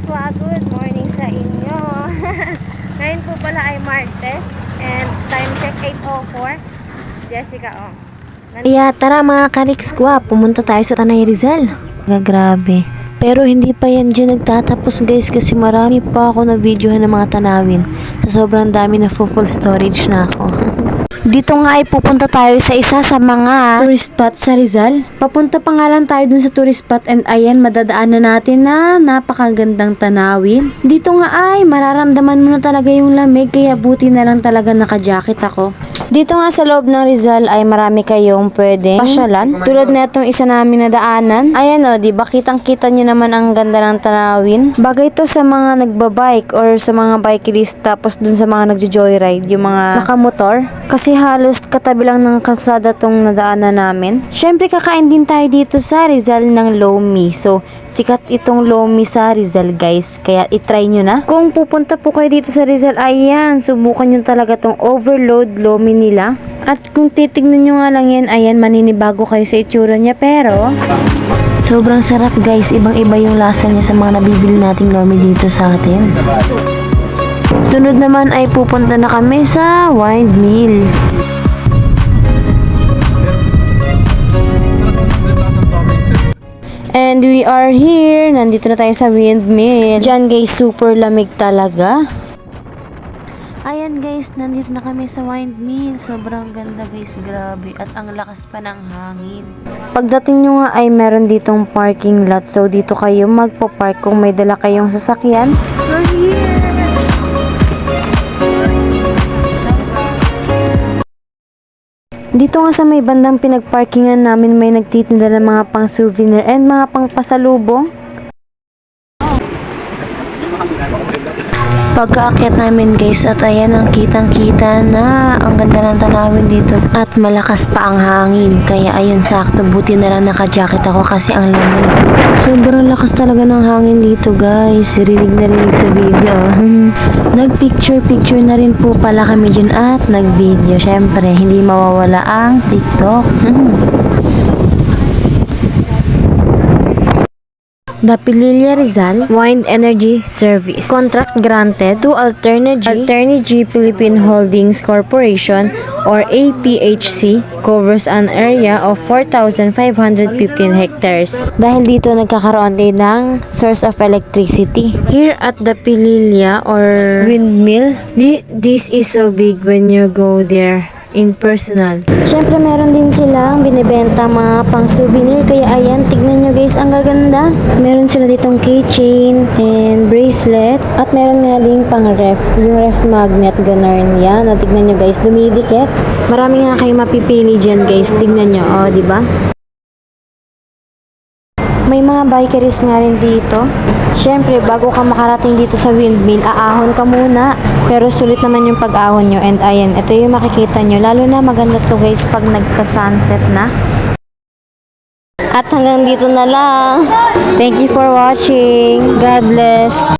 Squad, good morning sa inyo. Ngayon po pala ay Martes and time check 8:04. Jessica, oh. Kaya tara mga Karikskwa, pumunta tayo sa Tanay Rizal. Grabe. Pero hindi pa yan dyan nagtatapos guys, kasi marami pa ako na videohan ng mga tanawin. Sa sobrang dami na full storage na ako. Dito nga ay pupunta tayo sa isa sa mga tourist spot sa Rizal. Papunta pa nga lang tayo dun sa tourist spot and ayan, madadaanan natin na napakagandang tanawin. Dito nga ay mararamdaman mo na talaga yung lamig, kaya buti na lang talaga naka-jacket ako. Dito nga sa loob ng Rizal ay marami kayong pwedeng pasyalan. Tulad na itong isa namin na daanan. Ayan o, diba kitang-kita nyo naman ang ganda ng tanawin. Bagay to sa mga nagbabike or sa mga bicyclist, tapos dun sa mga nagjo-joyride, yung mga nakamotor. Kasi halos katabi lang ng kalsada tong nadaanan namin. Syempre kakain din tayo dito sa Rizal ng Lomi. So, sikat itong Lomi sa Rizal guys. Kaya itry nyo na. Kung pupunta po kayo dito sa Rizal, ayan, subukan nyo talaga tong overload Lomi nila. At kung titignan nyo nga lang yan, ayan, maninibago kayo sa itsura niya. Pero, sobrang sarap guys. Ibang-iba yung lasa niya sa mga nabibili nating Lomi dito sa atin. Sunod naman ay pupunta na kami sa windmill. And we are here. Nandito na tayo sa windmill. Diyan guys, super lamig talaga. Ayan guys, nandito na kami sa windmill. Sobrang ganda guys, grabe. At ang lakas pa ng hangin. Pagdating nyo nga ay meron ditong parking lot. So dito kayo magpo-park kung may dala kayong sasakyan. We're here! Dito nga sa may bandang pinagparkingan namin, may nagtitinda ng mga pang souvenir and mga pang pasalubong. Pagkaakyat namin guys, at ayan ang kitang-kita na ang ganda ng tanawin dito. At malakas pa ang hangin, kaya ayun sakto, buti na lang naka-jacket ako kasi ang lamig. Sobrang lakas talaga ng hangin dito guys, rinig na rinig sa video. Nag-picture na rin po pala kami dyan at nag-video. Syempre, hindi mawawala ang TikTok. The Pililla Rizal Wind Energy Service. Contract granted to Alternergy Philippine Holdings Corporation or APHC, covers an area of 4,515 hectares. Dahil dito nagkakaroon din ng source of electricity. Here at the Pililla or windmill, this is so big when you go there in personal. Syempre meron din silang binibenta mga pang souvenir, kaya ayan, tignan nyo guys, ang gaganda. Meron sila ditong keychain and bracelet, at meron nga din pang ref, yung ref magnet, ganun yan. At tignan nyo guys, dumidikit. Marami nga kayong mapipili dyan guys, tignan nyo, oh, diba? May mga bikeries nga rin dito. Syempre, bago ka makarating dito sa windmill, aahon ka muna. Pero sulit naman yung pag-ahon nyo. And ayan, ito yung makikita nyo. Lalo na maganda to guys pag nagka-sunset na. At hanggang dito na lang. Thank you for watching. God bless.